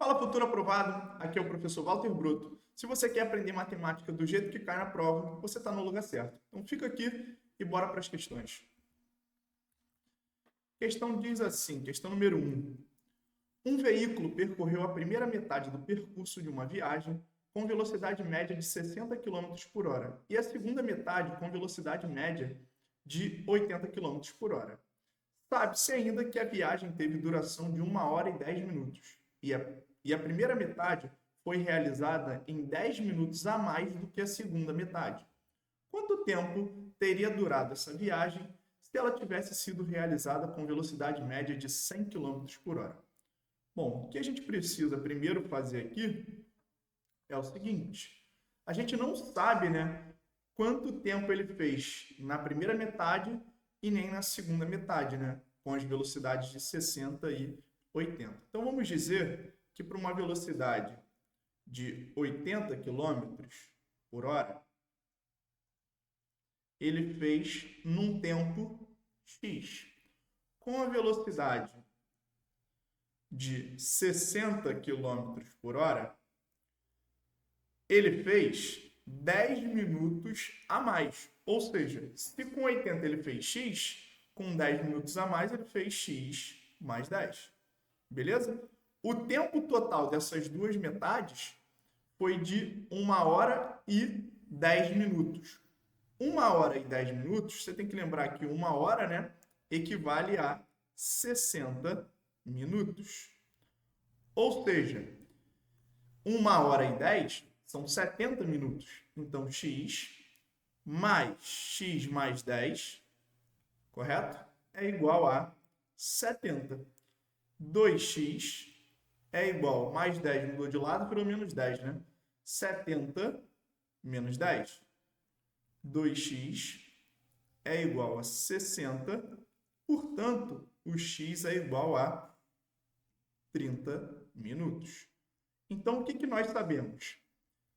Fala, futuro aprovado! Aqui é o professor Walter Broto. Se você quer aprender matemática do jeito que cai na prova, você está no lugar certo. Então fica aqui e bora para as questões. Questão diz assim, questão número 1. Um veículo percorreu a primeira metade do percurso de uma viagem com velocidade média de 60 km por hora e a segunda metade com velocidade média de 80 km por hora. Sabe-se ainda que a viagem teve duração de 1 hora e 10 minutos e a primeira metade foi realizada em 10 minutos a mais do que a segunda metade. Quanto tempo teria durado essa viagem se ela tivesse sido realizada com velocidade média de 100 km por hora? Bom, o que a gente precisa primeiro fazer aqui é o seguinte: a gente não sabe, quanto tempo ele fez na primeira metade e nem na segunda metade, com as velocidades de 60 e 80. Então vamos dizer que para uma velocidade de 80 km por hora, ele fez num tempo x. Com a velocidade de 60 km por hora, ele fez 10 minutos a mais. Ou seja, se com 80 ele fez x, com 10 minutos a mais ele fez x mais 10. Beleza? O tempo total dessas duas metades foi de 1 hora e 10 minutos. 1 hora e 10 minutos, você tem que lembrar que 1 hora, equivale a 60 minutos. Ou seja, 1 hora e 10 são 70 minutos. Então, x mais 10, correto? É igual a 70. 2x é igual, mais 10 mudou de lado, virou menos 10, 70 menos 10. 2x é igual a 60, portanto, o x é igual a 30 minutos. Então, o que nós sabemos?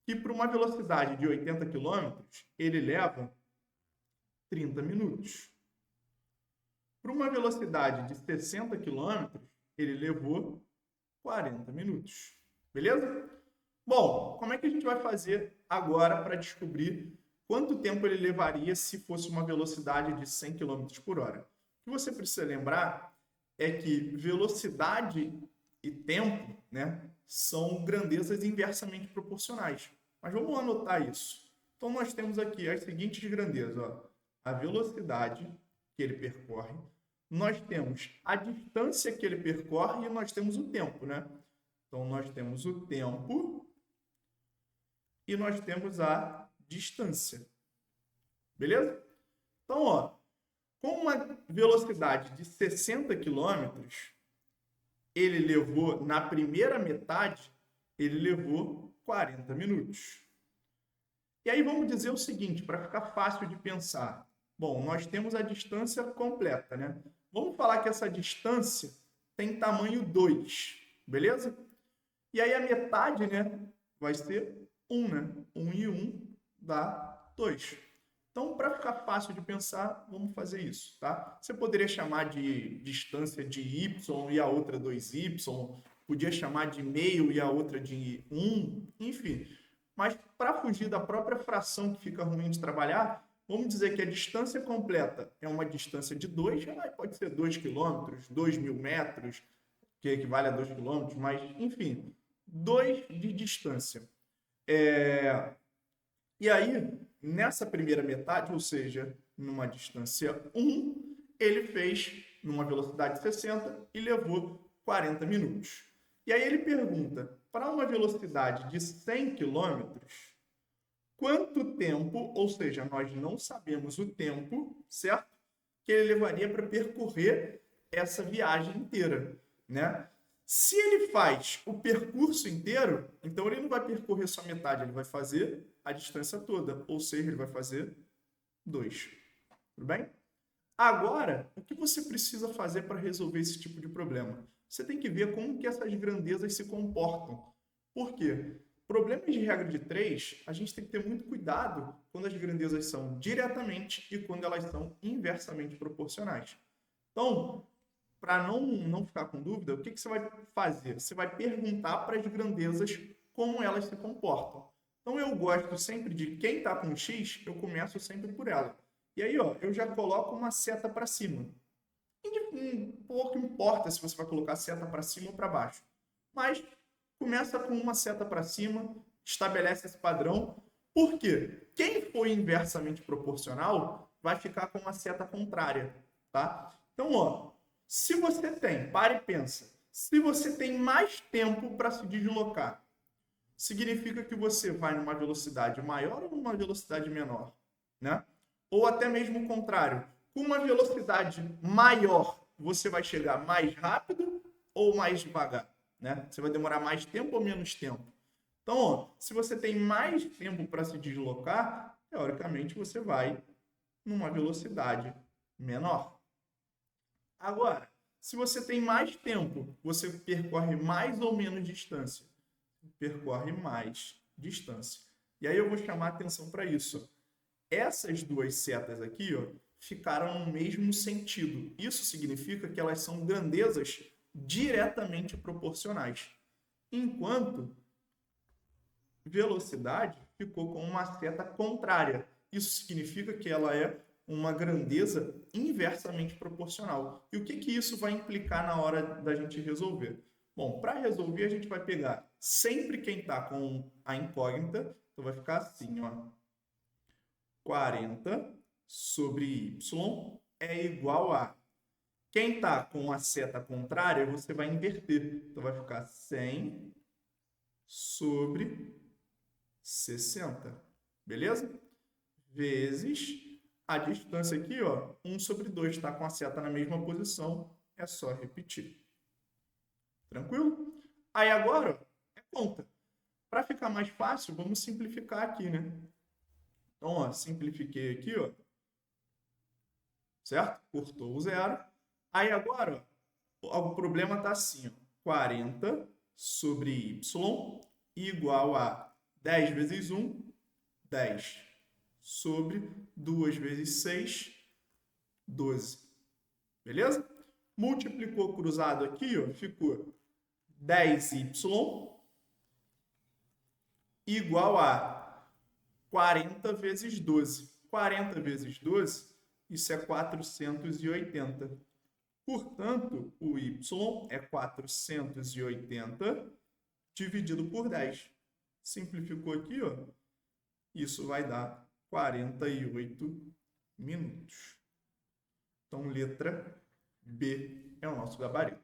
Que para uma velocidade de 80 km, ele leva 30 minutos. Para uma velocidade de 60 km, ele levou 40 minutos. Beleza? Bom, como é que a gente vai fazer agora para descobrir quanto tempo ele levaria se fosse uma velocidade de 100 km por hora? O que você precisa lembrar é que velocidade e tempo, são grandezas inversamente proporcionais. Mas vamos anotar isso. Então, nós temos aqui as seguintes grandezas. A velocidade que ele percorre, nós temos a distância que ele percorre e nós temos o tempo, Então, nós temos o tempo e nós temos a distância. Beleza? Então, com uma velocidade de 60 km, ele levou, na primeira metade, ele levou 40 minutos. E aí vamos dizer o seguinte, para ficar fácil de pensar. Bom, nós temos a distância completa, Vamos falar que essa distância tem tamanho 2, beleza? E aí a metade, vai ser 1, 1 e 1 dá 2. Então, para ficar fácil de pensar, vamos fazer isso, tá? Você poderia chamar de distância de y e a outra 2y, podia chamar de meio e a outra de 1, enfim. Mas para fugir da própria fração que fica ruim de trabalhar, vamos dizer que a distância completa é uma distância de 2, pode ser 2 km, 2.000 metros, que equivale a 2 km, mas, enfim, 2 de distância. E aí, nessa primeira metade, ou seja, numa distância 1, ele fez numa velocidade de 60 e levou 40 minutos. E aí ele pergunta, para uma velocidade de 100 km, quanto tempo, ou seja, nós não sabemos o tempo, certo? Que ele levaria para percorrer essa viagem inteira, Se ele faz o percurso inteiro, então ele não vai percorrer só metade, ele vai fazer a distância toda, ou seja, ele vai fazer 2. Tudo bem? Agora, o que você precisa fazer para resolver esse tipo de problema? Você tem que ver como que essas grandezas se comportam. Por quê? Problemas de regra de 3, a gente tem que ter muito cuidado quando as grandezas são diretamente e quando elas são inversamente proporcionais. Então, para não ficar com dúvida, o que você vai fazer? Você vai perguntar para as grandezas como elas se comportam. Então, eu gosto sempre de quem está com X, eu começo sempre por ela. E aí, ó, eu já coloco uma seta para cima. Um pouco importa se você vai colocar seta para cima ou para baixo. Mas começa com uma seta para cima, estabelece esse padrão. Por quê? Quem for inversamente proporcional vai ficar com uma seta contrária, tá? Então, ó, se você tem, para e pensa, se você tem mais tempo para se deslocar, significa que você vai numa velocidade maior ou numa velocidade menor, né? Ou até mesmo o contrário, com uma velocidade maior, você vai chegar mais rápido ou mais devagar, né? Você vai demorar mais tempo ou menos tempo? Então, ó, se você tem mais tempo para se deslocar, teoricamente você vai numa velocidade menor. Agora, se você tem mais tempo, você percorre mais ou menos distância? Percorre mais distância. E aí eu vou chamar a atenção para isso. Essas duas setas aqui, ó, ficaram no mesmo sentido. Isso significa que elas são grandezas diretamente proporcionais. Enquanto velocidade ficou com uma seta contrária. Isso significa que ela é uma grandeza inversamente proporcional. E o que isso vai implicar na hora da gente resolver? Bom, para resolver, a gente vai pegar sempre quem está com a incógnita, então vai ficar assim, ó. 40 sobre y é igual a... Quem está com a seta contrária, você vai inverter. Então vai ficar 100 sobre 60. Beleza? Vezes a distância aqui, ó, 1 sobre 2. Está com a seta na mesma posição, é só repetir. Tranquilo? Aí agora, é conta. Para ficar mais fácil, vamos simplificar aqui, né? Então, ó, simplifiquei aqui, ó. Certo? Cortou o zero. Aí agora, ó, o problema está assim, ó. 40 sobre y igual a 10 vezes 1, 10. Sobre 2 vezes 6, 12. Beleza? Multiplicou cruzado aqui, ó, ficou 10y igual a 40 vezes 12. 40 vezes 12, isso é 480. Portanto, o y é 480 dividido por 10. Simplificou aqui, ó, isso vai dar 48 minutos. Então, letra B é o nosso gabarito.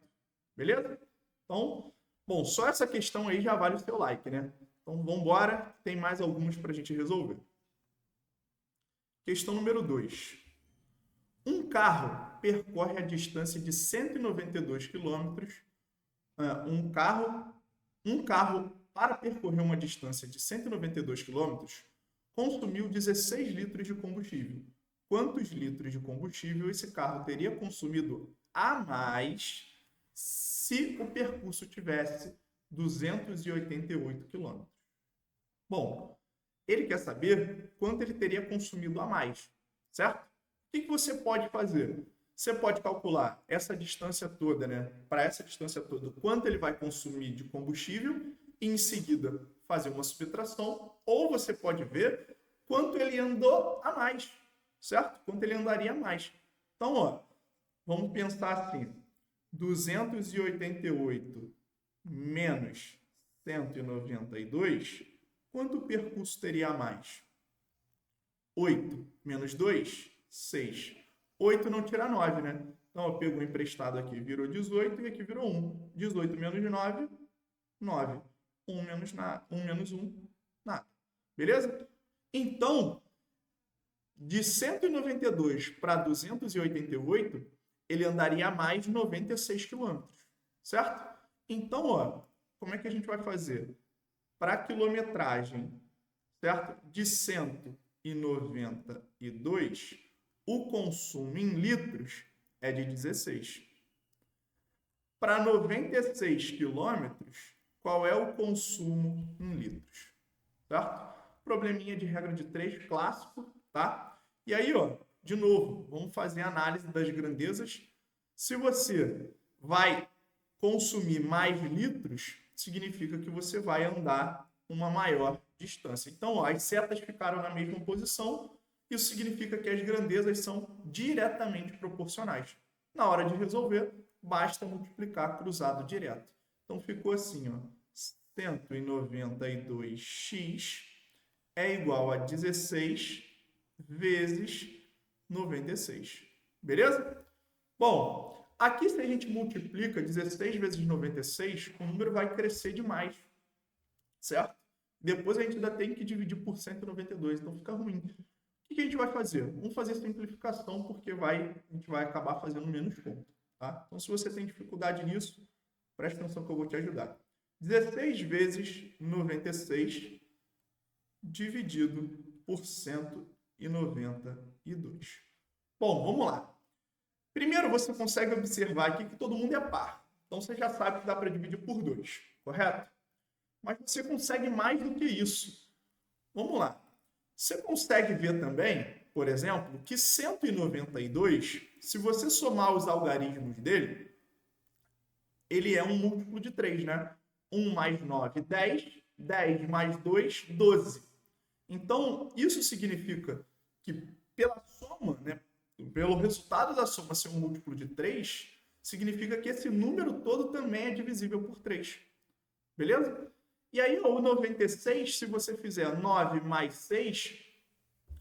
Beleza? Então, bom, só essa questão aí já vale o seu like, né? Então, vamos embora. Tem mais algumas para a gente resolver. Questão número 2. Um carro percorre a distância de 192 km. Um carro, para percorrer uma distância de 192 km, consumiu 16 litros de combustível. Quantos litros de combustível esse carro teria consumido a mais se o percurso tivesse 288 km? Bom, ele quer saber quanto ele teria consumido a mais, certo? O que você pode fazer? Você pode calcular essa distância toda, né? Para essa distância toda, quanto ele vai consumir de combustível e, em seguida, fazer uma subtração. Ou você pode ver quanto ele andou a mais, certo? Quanto ele andaria a mais. Então, ó, vamos pensar assim. 288 menos 192, quanto o percurso teria a mais? 8 menos 2, 6. 8 não tira 9, né? Então, eu pego o emprestado aqui, virou 18 e aqui virou 1. 18 menos 9, 9. 1 menos 1, nada. Beleza? Então, de 192 para 288, ele andaria a mais 96 km, certo? Então, ó, como é que a gente vai fazer? Para a quilometragem, certo? De 192, o consumo em litros é de 16. Para 96 quilômetros, qual é o consumo em litros? Certo? Probleminha de regra de 3, clássico, tá? E aí, ó, de novo, vamos fazer a análise das grandezas Se você vai consumir mais litros, significa que você vai andar uma maior distância. Então, ó, as setas ficaram na mesma posição, isso significa que as grandezas são diretamente proporcionais. Na hora de resolver, basta multiplicar cruzado direto. Então, ficou assim, ó, 192x é igual a 16 vezes 96. Beleza? Bom, aqui se a gente multiplica 16 vezes 96, o número vai crescer demais, certo? Depois a gente ainda tem que dividir por 192, então fica ruim. O que a gente vai fazer? Vamos fazer simplificação, porque a gente vai acabar fazendo menos conta, tá? Então, se você tem dificuldade nisso, preste atenção que eu vou te ajudar. 16 vezes 96 dividido por 192. Bom, vamos lá. Primeiro, você consegue observar aqui que todo mundo é par. Então, você já sabe que dá para dividir por 2, correto? Mas você consegue mais do que isso. Vamos lá. Você consegue ver também, por exemplo, que 192, se você somar os algarismos dele, ele é um múltiplo de 3, né? 1 mais 9, 10. 10 mais 2, 12. Então, isso significa que pela soma, né, pelo resultado da soma ser um múltiplo de 3, significa que esse número todo também é divisível por 3. Beleza? E aí, o 96, se você fizer 9 mais 6,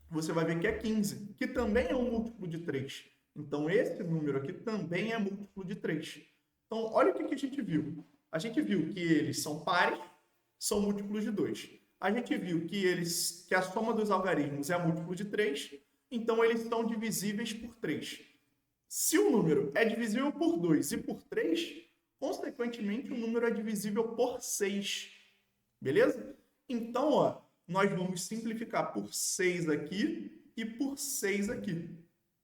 você vai ver que é 15, que também é um múltiplo de 3. Então, esse número aqui também é múltiplo de 3. Então, olha o que a gente viu. A gente viu que eles são pares, são múltiplos de 2. A gente viu que a soma dos algarismos é múltiplo de 3, então eles são divisíveis por 3. Se o número é divisível por 2 e por 3, consequentemente o número é divisível por 6. Beleza? Então, ó, nós vamos simplificar por 6 aqui e por 6 aqui.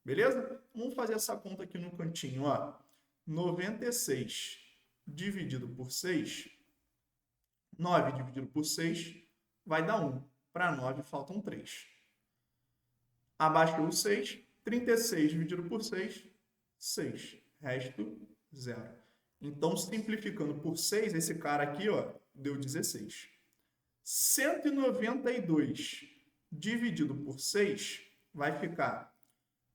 Beleza? Vamos fazer essa conta aqui no cantinho, ó. 96 dividido por 6, 9 dividido por 6 vai dar 1. Para 9 faltam 3. Abaixo o 6, 36 dividido por 6, 6. Resto, 0. Então, simplificando por 6, esse cara aqui, ó, deu 16. 192 dividido por 6 vai ficar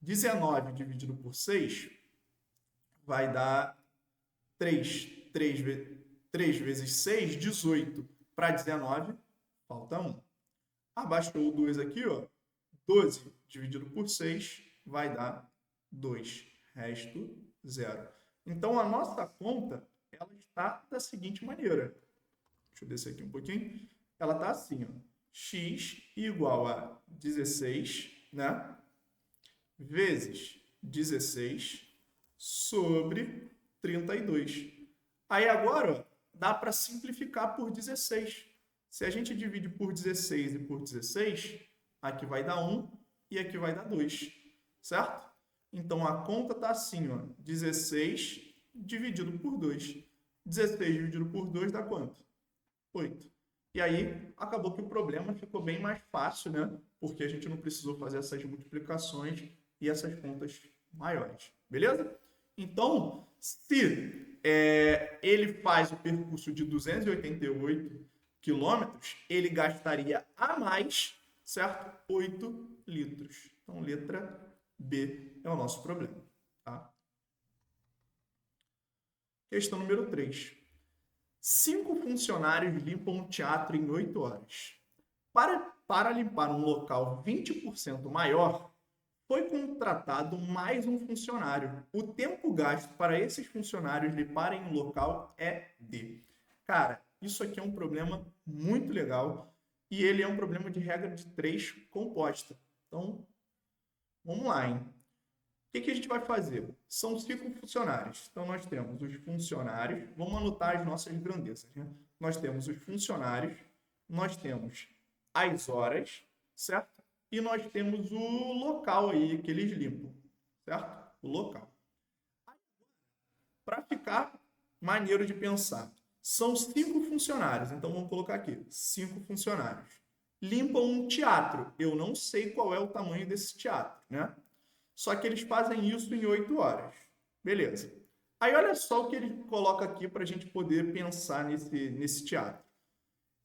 19 dividido por 6 vai dar 3. 3 vezes 6, 18. Para 19, falta 1. Abaixou o 2 aqui, ó. 12 dividido por 6 vai dar 2. Resto, 0. Então, a nossa conta ela está da seguinte maneira. Deixa eu descer aqui um pouquinho. Ela está assim, ó. X igual a 16, né? Vezes 16 sobre 32. Aí agora, ó, dá para simplificar por 16. Se a gente divide por 16 e por 16, aqui vai dar 1 e aqui vai dar 2, certo? Então, a conta está assim, ó, 16 dividido por 2. 16 dividido por 2 dá quanto? 8. E aí, acabou que o problema ficou bem mais fácil, né? Porque a gente não precisou fazer essas multiplicações e essas contas maiores. Beleza? Então, se ele faz o percurso de 288 quilômetros, ele gastaria a mais, certo? 8 litros. Então, letra B é o nosso problema. Tá? Questão número 3. 5 funcionários limpam um teatro em 8 horas. Para limpar um local 20% maior, foi contratado mais um funcionário. O tempo gasto para esses funcionários limparem um local é D. Cara, isso aqui é um problema muito legal e ele é um problema de regra de 3 composta. Então, vamos lá, hein? O que a gente vai fazer? São 5 funcionários. Então, nós temos os funcionários. Vamos anotar as nossas grandezas, né? Nós temos os funcionários, nós temos as horas, certo? E nós temos o local aí que eles limpam, certo? O local. Para ficar maneiro de pensar, são 5 funcionários. Então, vamos colocar aqui, 5 funcionários. Limpam um teatro. Eu não sei qual é o tamanho desse teatro, né? Só que eles fazem isso em 8 horas. Beleza. Aí olha só o que ele coloca aqui para a gente poder pensar nesse teatro.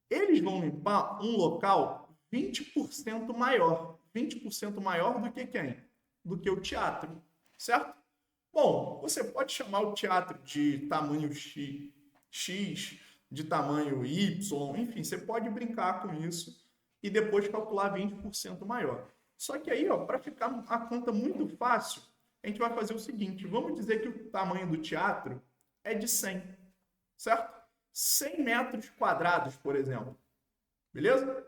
Eles vão limpar um local 20% maior. 20% maior do que quem? Do que o teatro, certo? Bom, você pode chamar o teatro de tamanho X, de tamanho Y, enfim, você pode brincar com isso e depois calcular 20% maior. Só que aí, para ficar a conta muito fácil, a gente vai fazer o seguinte, vamos dizer que o tamanho do teatro é de 100, certo? 100 metros quadrados, por exemplo. Beleza?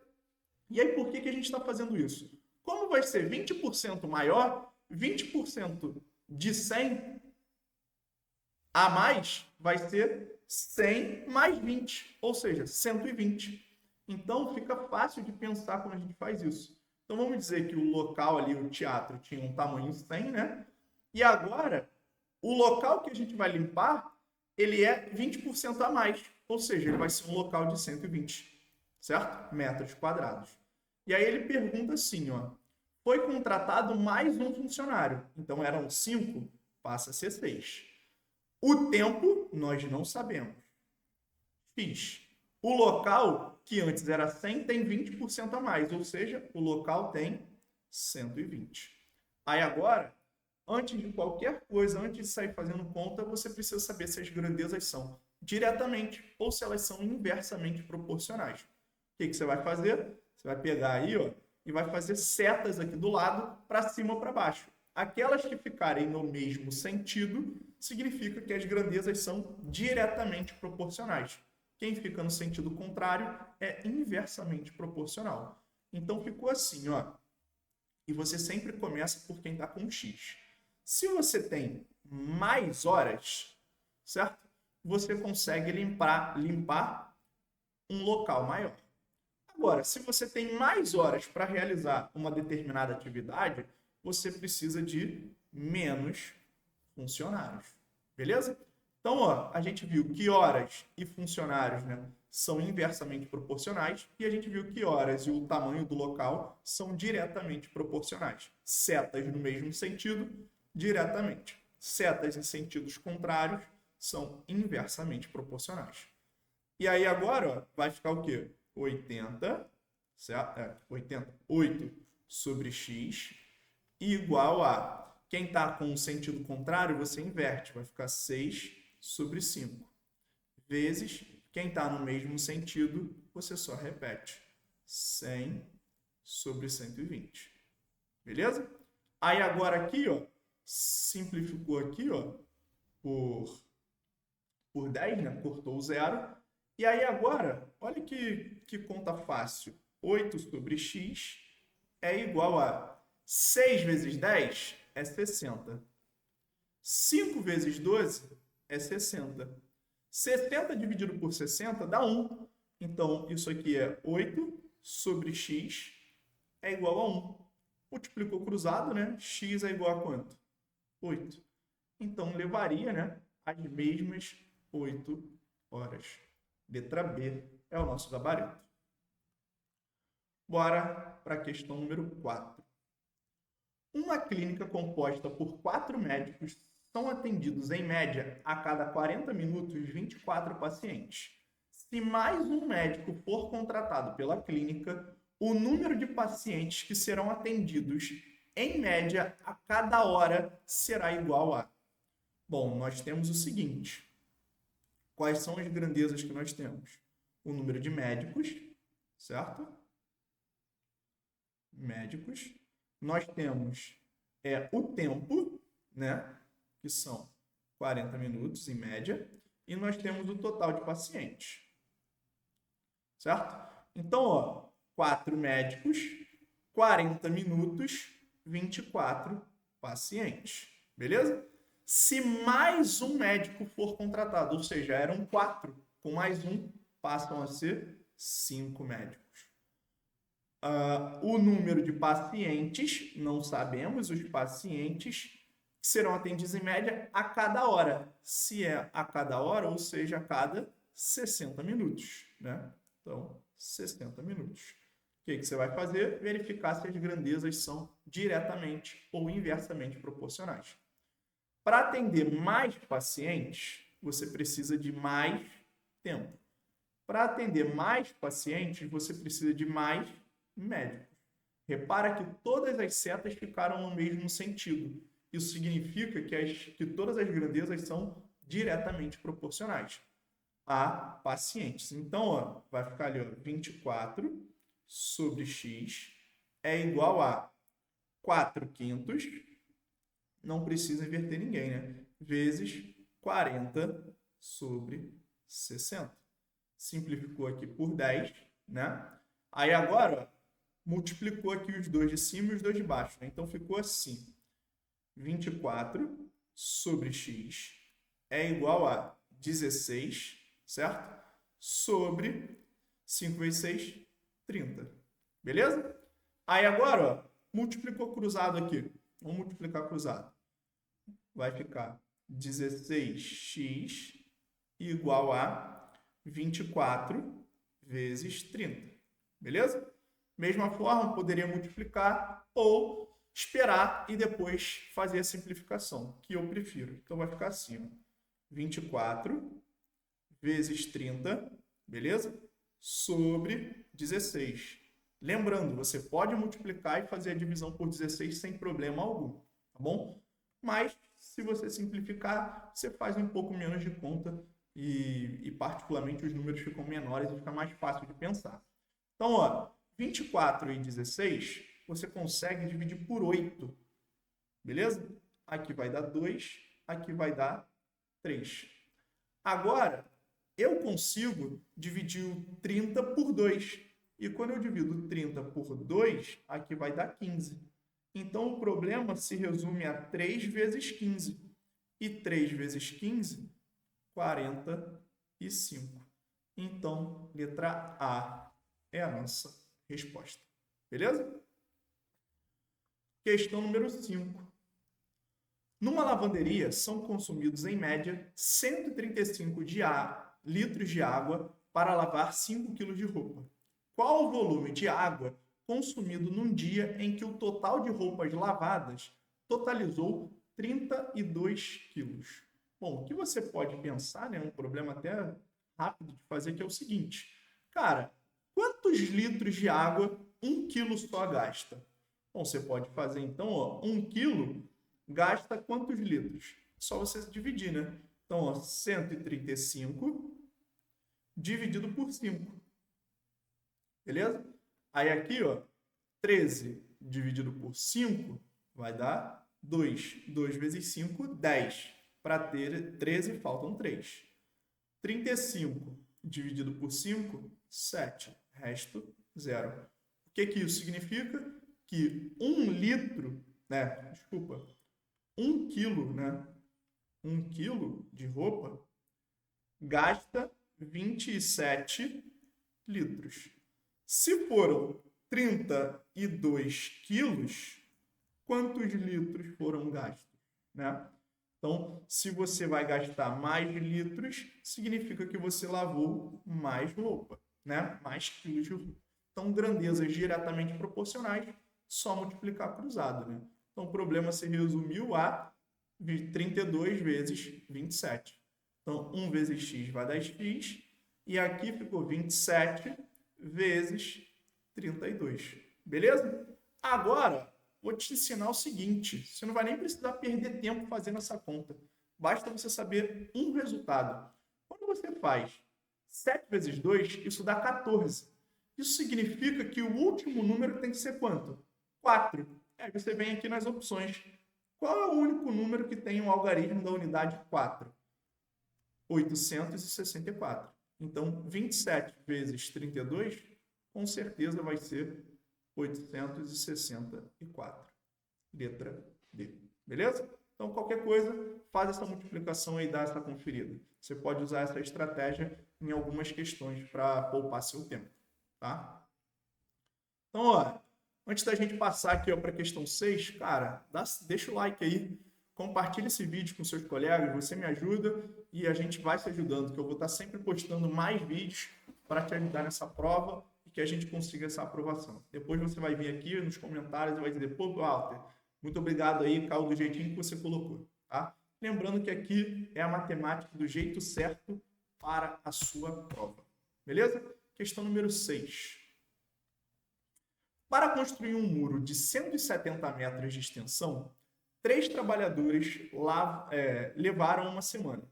E aí, por que a gente está fazendo isso? Como vai ser 20% maior, 20% de 100 a mais vai ser 100 mais 20, ou seja, 120. Então, fica fácil de pensar quando a gente faz isso. Então, vamos dizer que o local ali, o teatro, tinha um tamanho 100, né? E agora, o local que a gente vai limpar, ele é 20% a mais, ou seja, ele vai ser um local de 120, certo? Metros quadrados. E aí ele pergunta assim, ó, foi contratado mais um funcionário, então eram 5, passa a ser 6. O tempo, nós não sabemos. X. O local, que antes era 100, tem 20% a mais, ou seja, o local tem 120. Aí agora, antes de qualquer coisa, antes de sair fazendo conta, você precisa saber se as grandezas são diretamente ou se elas são inversamente proporcionais. O que você vai fazer? Você vai pegar aí, ó, e vai fazer setas aqui do lado, para cima ou para baixo. Aquelas que ficarem no mesmo sentido, significa que as grandezas são diretamente proporcionais. Quem fica no sentido contrário é inversamente proporcional. Então ficou assim, ó. E você sempre começa por quem está com X. Se você tem mais horas, certo? Você consegue limpar um local maior. Agora, se você tem mais horas para realizar uma determinada atividade, você precisa de menos funcionários. Beleza? Então, ó, a gente viu que horas e funcionários, né, são inversamente proporcionais e a gente viu que horas e o tamanho do local são diretamente proporcionais. Setas no mesmo sentido, diretamente. Setas em sentidos contrários são inversamente proporcionais. E aí agora, ó, vai ficar o quê? 80, certo? 8 sobre x igual a... Quem está com o sentido contrário, você inverte. Vai ficar 6 sobre 5. Vezes, quem está no mesmo sentido, você só repete. 100 sobre 120. Beleza? Aí agora aqui, ó, simplificou aqui, ó, por 10, né? Cortou o zero. E aí agora, olha que conta fácil. 8 sobre x é igual a 6 vezes 10 é 60. 5 vezes 12 é 60. 70 dividido por 60 dá 1. Então, isso aqui é 8 sobre x é igual a 1. Multiplicou cruzado, né? X é igual a quanto? 8. Então, levaria, né, as mesmas 8 horas. Letra B é o nosso gabarito. Bora para a questão número 4. Uma clínica composta por 4 médicos são atendidos, em média, a cada 40 minutos, 24 pacientes. Se mais um médico for contratado pela clínica, o número de pacientes que serão atendidos, em média, a cada hora, será igual a... Bom, nós temos o seguinte. Quais são as grandezas que nós temos? O número de médicos, certo? Médicos. Nós temos o tempo, né? Que são 40 minutos em média. E nós temos o total de pacientes. Certo? Então, ó, 4 médicos, 40 minutos, 24 pacientes. Beleza? Se mais um médico for contratado, ou seja, eram 4, com mais um, passam a ser 5 médicos. O número de pacientes, não sabemos, os pacientes serão atendidos em média a cada hora. Se é a cada hora, ou seja, a cada 60 minutos, né? Então, 60 minutos. O que você vai fazer? Verificar se as grandezas são diretamente ou inversamente proporcionais. Para atender mais pacientes, você precisa de mais tempo. Para atender mais pacientes, você precisa de mais médicos. Repara que todas as setas ficaram no mesmo sentido. Isso significa que todas as grandezas são diretamente proporcionais a pacientes. Então, ó, vai ficar ali, ó, 24 sobre x é igual a 4/5, não precisa inverter ninguém, né? Vezes 40 sobre 60. Simplificou aqui por 10, né? Aí agora, ó, multiplicou aqui os dois de cima e os dois de baixo, né? Então ficou assim: 24 sobre x é igual a 16, certo? Sobre 5 vezes 6, 30. Beleza? Aí agora, ó, multiplicou cruzado aqui. Vamos multiplicar cruzado. Vai ficar 16x igual a 24 vezes 30. Beleza? Mesma forma, poderia multiplicar ou esperar e depois fazer a simplificação, que eu prefiro. Então vai ficar assim, ó, 24 vezes 30, beleza? Sobre 16. Lembrando, você pode multiplicar e fazer a divisão por 16 sem problema algum, tá bom? Mas, se você simplificar, você faz um pouco menos de conta e particularmente, os números ficam menores e fica mais fácil de pensar. Então, ó, 24 e 16, você consegue dividir por 8, beleza? Aqui vai dar 2, aqui vai dar 3. Agora, eu consigo dividir o 30 por 2. E quando eu divido 30 por 2, aqui vai dar 15. Então, o problema se resume a 3 vezes 15. E 3 vezes 15, 45. Então, letra A é a nossa resposta. Beleza? Questão número 5. Numa lavanderia, são consumidos, em média, 135 litros de água para lavar 5 kg de roupa. Qual o volume de água consumido num dia em que o total de roupas lavadas totalizou 32 quilos? Bom, o que você pode pensar, né, um problema até rápido de fazer, que é o seguinte. Cara, quantos litros de água 1 quilo só gasta? Bom, você pode fazer então, ó, 1 quilo gasta quantos litros? Só você dividir, né? Então, ó, 135 dividido por 5. Beleza? Aí aqui, ó, 13 dividido por 5 vai dar 2. 2 vezes 5, 10. Para ter 13, faltam 3. 35 dividido por 5, 7. Resto, 0. O que isso significa? Que 1 litro, né? Desculpa. 1 quilo, né? 1 quilo de roupa gasta 27 litros. Se foram 32 quilos, quantos litros foram gastos, né? Então, se você vai gastar mais litros, significa que você lavou mais roupa, né? Mais quilos de roupa. Então, grandezas diretamente proporcionais, só multiplicar cruzado, né? Então, o problema se resumiu a 32 vezes 27. Então, 1 vezes x vai dar x, e aqui ficou 27 vezes 32. Beleza? Agora, vou te ensinar o seguinte. Você não vai nem precisar perder tempo fazendo essa conta. Basta você saber um resultado. Quando você faz 7 vezes 2, isso dá 14. Isso significa que o último número tem que ser quanto? 4. Aí você vem aqui nas opções. Qual é o único número que tem um algarismo da unidade 4? 864. Então, 27 vezes 32, com certeza vai ser 864. Letra D. Beleza? Então, qualquer coisa, faz essa multiplicação e dá essa conferida. Você pode usar essa estratégia em algumas questões para poupar seu tempo. Tá? Então, ó, antes da gente passar aqui para a questão 6, cara, deixa o like aí. Compartilhe esse vídeo com seus colegas, você me ajuda e a gente vai se ajudando, que eu vou estar sempre postando mais vídeos para te ajudar nessa prova e que a gente consiga essa aprovação. Depois você vai vir aqui nos comentários e vai dizer, pô, Walter, muito obrigado aí, Carl, do jeitinho que você colocou, tá? Lembrando que aqui é a matemática do jeito certo para a sua prova. Beleza? Questão número 6. Para construir um muro de 170 metros de extensão, 3 trabalhadores levaram uma semana.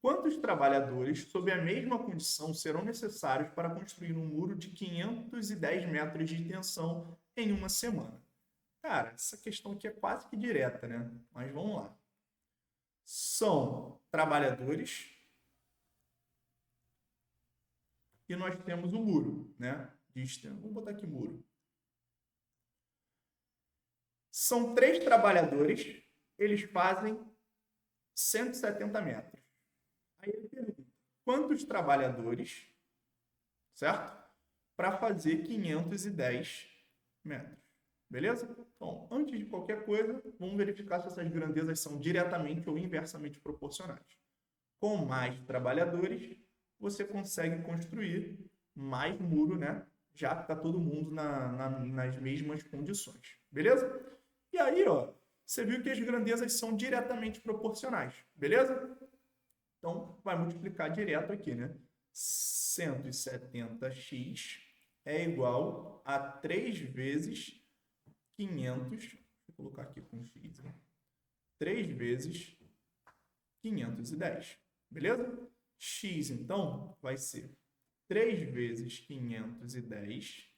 Quantos trabalhadores, sob a mesma condição, serão necessários para construir um muro de 510 metros de extensão em uma semana? Cara, essa questão aqui é quase que direta, né? Mas vamos lá. São trabalhadores e nós temos o muro, né? Vamos botar aqui muro. São 3 trabalhadores, eles fazem 170 metros. Aí ele pergunta, quantos trabalhadores, certo? Para fazer 510 metros. Beleza? Então, antes de qualquer coisa, vamos verificar se essas grandezas são diretamente ou inversamente proporcionais. Com mais trabalhadores, você consegue construir mais muro, né? Já que está todo mundo nas mesmas condições. Beleza? E aí, ó, você viu que as grandezas são diretamente proporcionais. Beleza? Então, vai multiplicar direto aqui, né? 170x é igual a 3 vezes 500, vou colocar aqui com x, né? 3 vezes 510, beleza? X, então, vai ser 3 vezes 510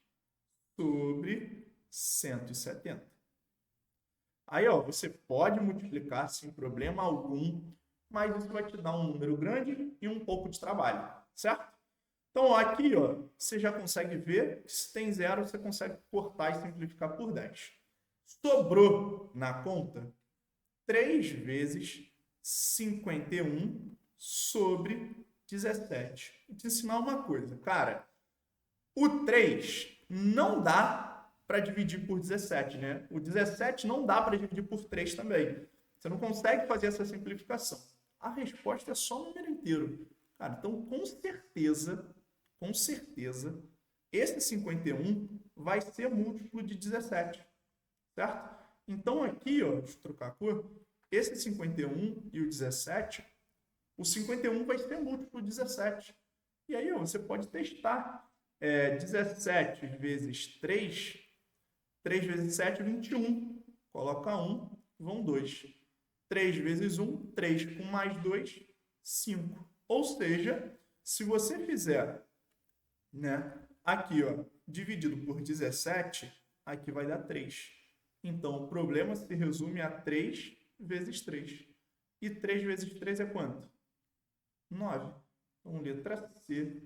sobre 170. Aí, ó, você pode multiplicar sem problema algum, mas isso vai te dar um número grande e um pouco de trabalho, certo? Então, aqui, ó, você já consegue ver que se tem zero, você consegue cortar e simplificar por 10. Sobrou na conta 3 vezes 51 sobre 17. Vou te ensinar uma coisa, cara. O 3 não dá para dividir por 17, né? O 17 não dá para dividir por 3 também. Você não consegue fazer essa simplificação. A resposta é só o número inteiro. Cara, então, com certeza, esse 51 vai ser múltiplo de 17, certo? Então, aqui, ó, deixa eu trocar a cor, esse 51 e o 17, o 51 vai ser múltiplo de 17. E aí, ó, você pode testar. 17 vezes 3, 3 vezes 7, 21. Coloca 1, vão 2. 3 vezes 1, 3 com mais 2, 5. Ou seja, se você fizer, né, aqui, ó, dividido por 17, aqui vai dar 3. Então, o problema se resume a 3 vezes 3. E 3 vezes 3 é quanto? 9. Então, letra C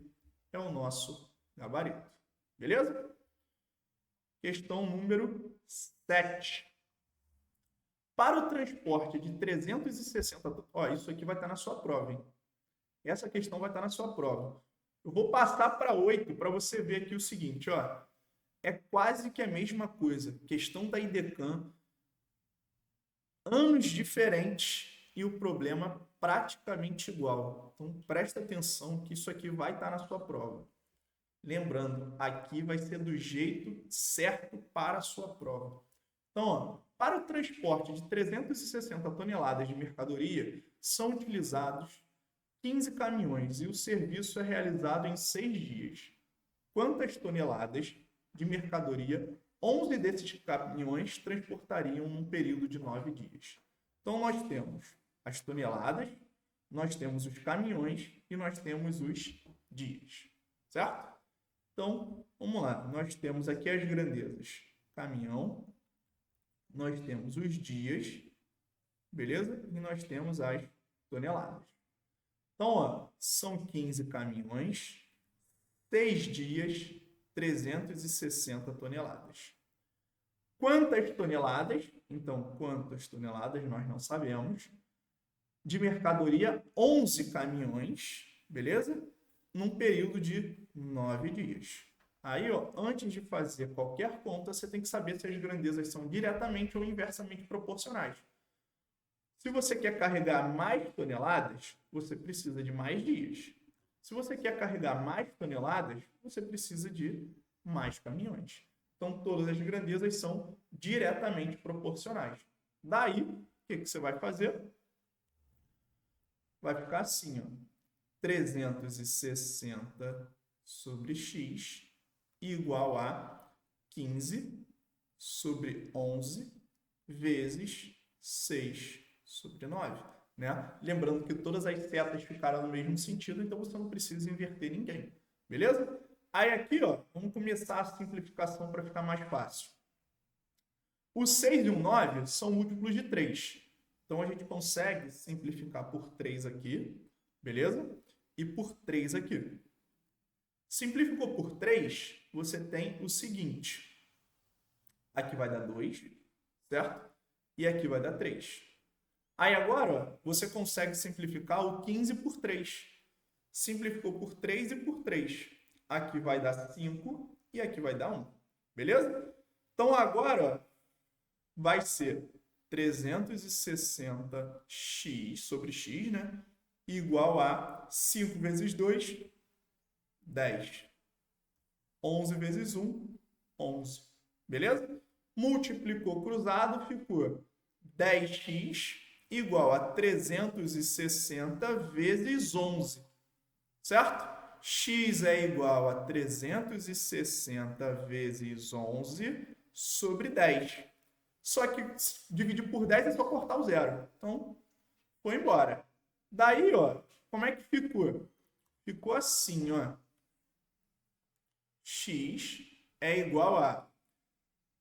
é o nosso gabarito. Beleza? Questão número 7. Para o transporte de 360... Ó, isso aqui vai estar na sua prova, hein? Essa questão vai estar na sua prova. Eu vou passar para 8 para você ver aqui o seguinte, ó. É quase que a mesma coisa. Questão da IDECAM. Anos diferentes e o problema praticamente igual. Então, presta atenção que isso aqui vai estar na sua prova. Lembrando, aqui vai ser do jeito certo para a sua prova. Então, ó, para o transporte de 360 toneladas de mercadoria, são utilizados 15 caminhões e o serviço é realizado em 6 dias. Quantas toneladas de mercadoria 11 desses caminhões transportariam num período de 9 dias? Então, nós temos as toneladas, nós temos os caminhões e nós temos os dias, certo? Então, vamos lá. Nós temos aqui as grandezas. Caminhão, nós temos os dias, beleza? E nós temos as toneladas. Então, ó, são 15 caminhões, 6 dias, 360 toneladas. Quantas toneladas? Então, quantas toneladas nós não sabemos. De mercadoria, 11 caminhões, beleza? Num período de 9 dias. Aí, ó, antes de fazer qualquer conta, você tem que saber se as grandezas são diretamente ou inversamente proporcionais. Se você quer carregar mais toneladas, você precisa de mais dias. Se você quer carregar mais toneladas, você precisa de mais caminhões. Então, todas as grandezas são diretamente proporcionais. Daí, o que você vai fazer? vai ficar assim, ó. 360 sobre x igual a 15 sobre 11 vezes 6 sobre 9, né? Lembrando que todas as setas ficaram no mesmo sentido, então você não precisa inverter ninguém, beleza? Aí aqui, ó, vamos começar a simplificação para ficar mais fácil. O 6 e o 9 são múltiplos de 3. Então, a gente consegue simplificar por 3 aqui, beleza? E por 3 aqui. Simplificou por 3, você tem o seguinte. Aqui vai dar 2, certo? E aqui vai dar 3. Aí agora, ó, você consegue simplificar o 15 por 3. Simplificou por 3 e por 3. Aqui vai dar 5 e aqui vai dar 1. Beleza? Então agora, ó, vai ser 360x sobre x, né? Igual a 5 vezes 2, 10. 11 vezes 1, 11. Beleza? Multiplicou cruzado, ficou 10x igual a 360 vezes 11. Certo? X é igual a 360 vezes 11 sobre 10. Só que dividir por 10 é só cortar o zero. Então, foi embora. Daí, ó, como é que ficou? Ficou assim, ó. X é igual a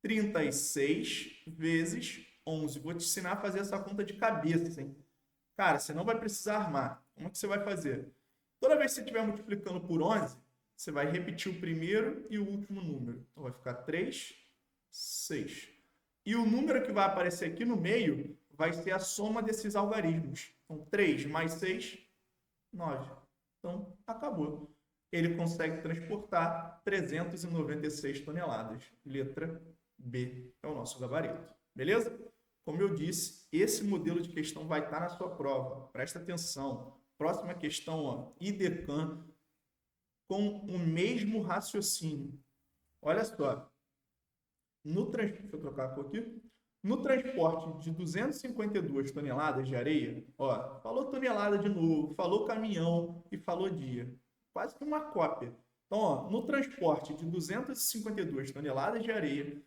36 vezes 11. Vou te ensinar a fazer essa conta de cabeça, hein? Cara, você não vai precisar armar. Como é que você vai fazer? Toda vez que você estiver multiplicando por 11, você vai repetir o primeiro e o último número. Então, vai ficar 3, 6. E o número que vai aparecer aqui no meio vai ser a soma desses algarismos. Então, 3 mais 6, 9. Então, acabou. Ele consegue transportar 396 toneladas. Letra B é o nosso gabarito. Beleza? Como eu disse, esse modelo de questão vai estar na sua prova. Presta atenção. Próxima questão, ó, IDECAN, com o mesmo raciocínio. Olha só. Deixa eu trocar a cor aqui. No transporte de 252 toneladas de areia, ó, falou tonelada de novo, falou caminhão e falou dia. Quase que uma cópia. Então, ó, no transporte de 252 toneladas de areia,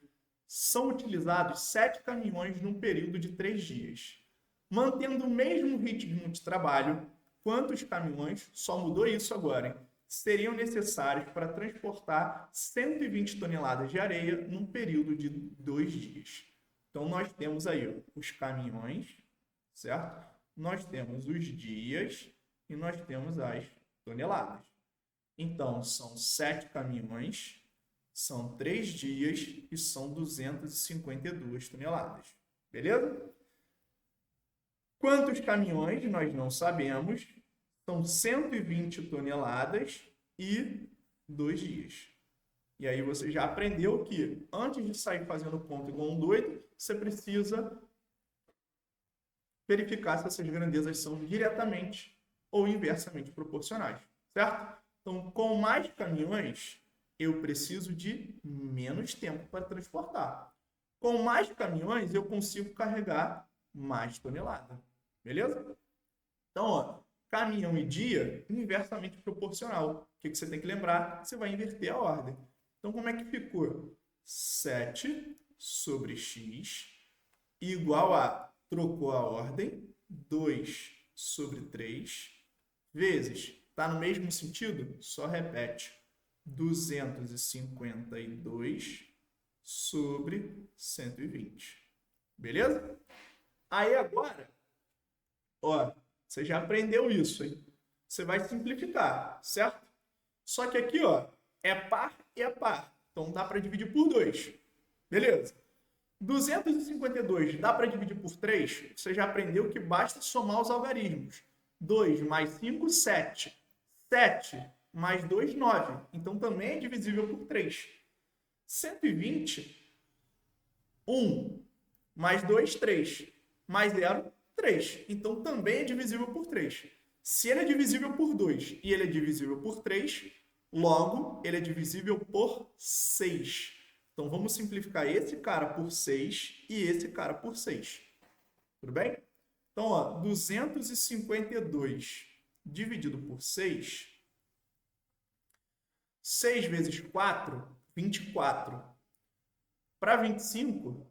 são utilizados 7 caminhões num período de 3 dias. Mantendo o mesmo ritmo de trabalho, quantos caminhões, só mudou isso agora, hein, seriam necessários para transportar 120 toneladas de areia num período de 2 dias? Então, nós temos aí, ó, os caminhões, certo? Nós temos os dias e nós temos as toneladas. Então, são 7 caminhões, são 3 dias e são 252 toneladas. Beleza? Quantos caminhões? Nós não sabemos. São 120 toneladas e 2 dias. E aí você já aprendeu que antes de sair fazendo conta igual um doido, você precisa verificar se essas grandezas são diretamente ou inversamente proporcionais, certo? Então, com mais caminhões, eu preciso de menos tempo para transportar. Com mais caminhões, eu consigo carregar mais tonelada. Beleza? Então, ó, caminhão e dia, inversamente proporcional. O que você tem que lembrar? Você vai inverter a ordem. Então, como é que ficou? 7 sobre x igual a, trocou a ordem, 2 sobre 3, vezes, está no mesmo sentido? Só repete, 252 sobre 120. Beleza? Aí agora, ó, você já aprendeu isso, hein? Você vai simplificar, certo? Só que aqui, ó, é par e é par. Então, dá para dividir por 2. Beleza? 252 dá para dividir por 3? Você já aprendeu que basta somar os algarismos. 2 mais 5, 7. 7 mais 2, 9. Então, também é divisível por 3. 120, 1 mais 2, 3. Mais 0, 3. Então, também é divisível por 3. Se ele é divisível por 2 e ele é divisível por 3, logo, ele é divisível por 6. Então, vamos simplificar esse cara por 6 e esse cara por 6. Tudo bem? Então, ó, 252 dividido por 6. 6 vezes 4, 24. Para 25,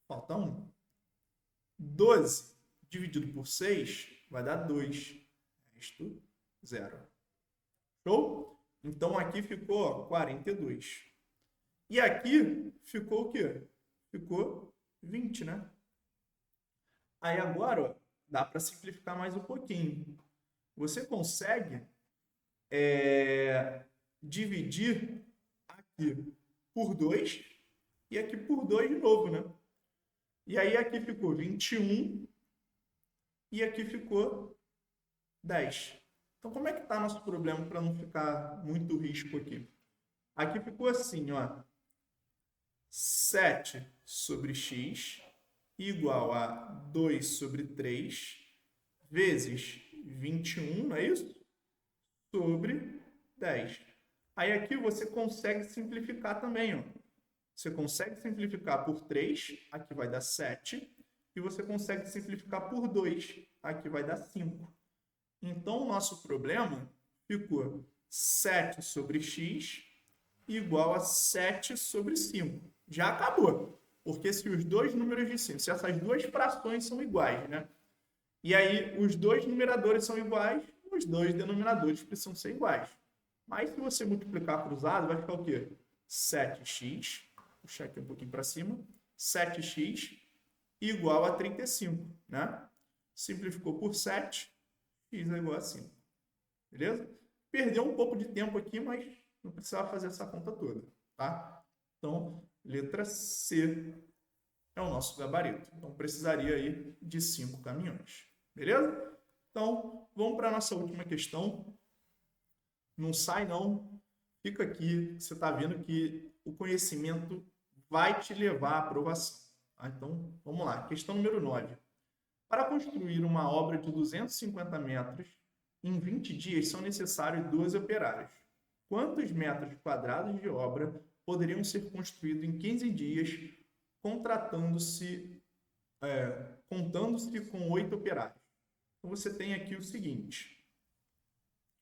falta 1. 12 dividido por 6 vai dar 2. Resto, 0. Show? Então, aqui ficou ó, 42. E aqui ficou o quê? Ficou 20, né? Aí agora, ó, dá para simplificar mais um pouquinho. Você consegue dividir aqui por 2 e aqui por 2 de novo, né? E aí aqui ficou 21 e aqui ficou 10. Então, como é que está nosso problema para não ficar muito risco aqui? Aqui ficou assim, ó. 7 sobre x igual a 2 sobre 3 vezes 21, não é isso? Sobre 10. Aí aqui você consegue simplificar também, ó. Você consegue simplificar por 3, aqui vai dar 7. E você consegue simplificar por 2, aqui vai dar 5. Então, o nosso problema ficou 7 sobre x igual a 7 sobre 5. Já acabou. Porque se os dois números de cima, se essas duas frações são iguais, né? E aí os dois numeradores são iguais, os dois denominadores precisam ser iguais. Mas se você multiplicar cruzado, vai ficar o quê? 7x, puxar aqui um pouquinho para cima, 7x igual a 35, né? Simplificou por 7, x é igual a 5. Beleza? Perdeu um pouco de tempo aqui, mas não precisava fazer essa conta toda, tá? Então, letra C é o nosso gabarito. Então, precisaria aí de 5 caminhões. Beleza? Então, vamos para a nossa última questão. Não sai, não. Fica aqui. Você está vendo que o conhecimento vai te levar à aprovação. Tá? Então, vamos lá. Questão número 9. Para construir uma obra de 250 metros, em 20 dias são necessários 12 operários. Quantos metros quadrados de obra poderiam ser construídos em 15 dias, contando-se com 8 operários? Então, você tem aqui o seguinte.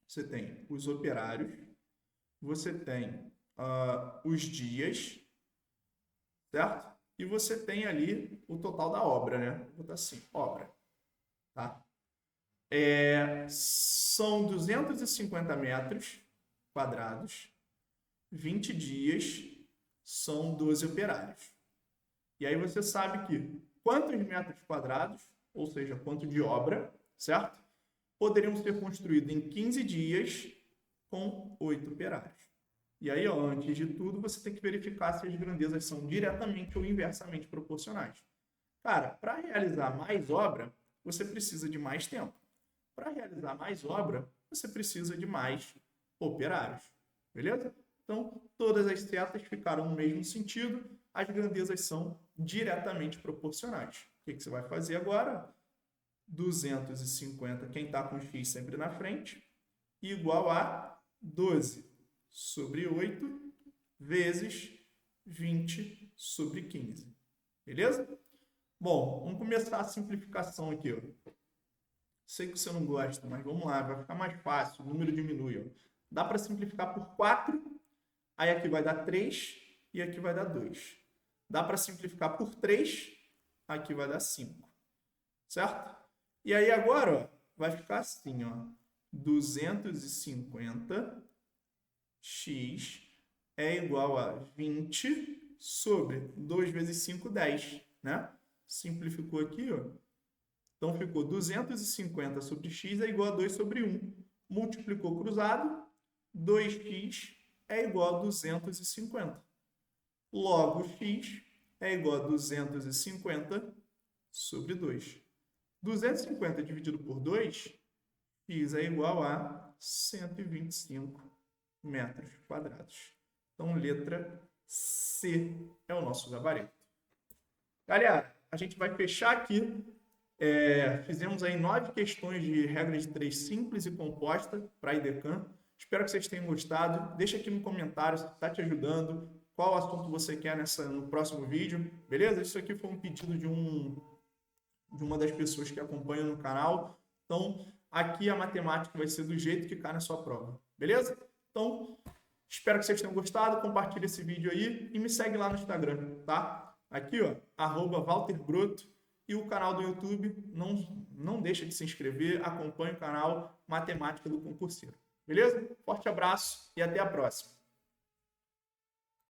Você tem os operários, você tem os dias, certo? E você tem ali o total da obra, né? Vou botar assim, obra, tá? São 250 metros quadrados, 20 dias, são 12 operários. E aí você sabe que quantos metros quadrados, ou seja, quanto de obra, certo? Poderiam ser construídos em 15 dias com 8 operários. E aí, ó, antes de tudo, você tem que verificar se as grandezas são diretamente ou inversamente proporcionais. Cara, para realizar mais obra, você precisa de mais tempo. Para realizar mais obra, você precisa de mais operários. Beleza? Então, todas as setas ficaram no mesmo sentido, as grandezas são diretamente proporcionais. O que você vai fazer agora? 250, quem está com x sempre na frente, igual a 12 sobre 8 vezes 20 sobre 15. Beleza? Bom, vamos começar a simplificação aqui. Ó. Sei que você não gosta, mas vamos lá, vai ficar mais fácil, o número diminui. Ó. Dá para simplificar por 4, aí aqui vai dar 3 e aqui vai dar 2. Dá para simplificar por 3, aqui vai dar 5. Certo? E aí agora, ó, vai ficar assim, ó, 250x é igual a 20 sobre 2 vezes 5, 10, né? Simplificou aqui, ó. Então ficou 250 sobre x é igual a 2 sobre 1. Multiplicou cruzado, 2x é igual a 250. Logo, x é igual a 250 sobre 2. 250 dividido por 2, x é igual a 125 metros quadrados. Então, letra C é o nosso gabarito. Galera, a gente vai fechar aqui. Fizemos aí 9 questões de regra de 3 simples e composta para a IDECAM. Espero que vocês tenham gostado. Deixa aqui no comentário se está te ajudando, qual assunto você quer no próximo vídeo, beleza? Isso aqui foi um pedido de um de uma das pessoas que acompanham no canal. Então, aqui a matemática vai ser do jeito que cai na sua prova, beleza? Então, espero que vocês tenham gostado, compartilhe esse vídeo aí e me segue lá no Instagram, tá? Aqui, ó, @WalterBroto e o canal do YouTube, não deixa de se inscrever, acompanhe o canal Matemática do Concurseiro, beleza? Forte abraço e até a próxima!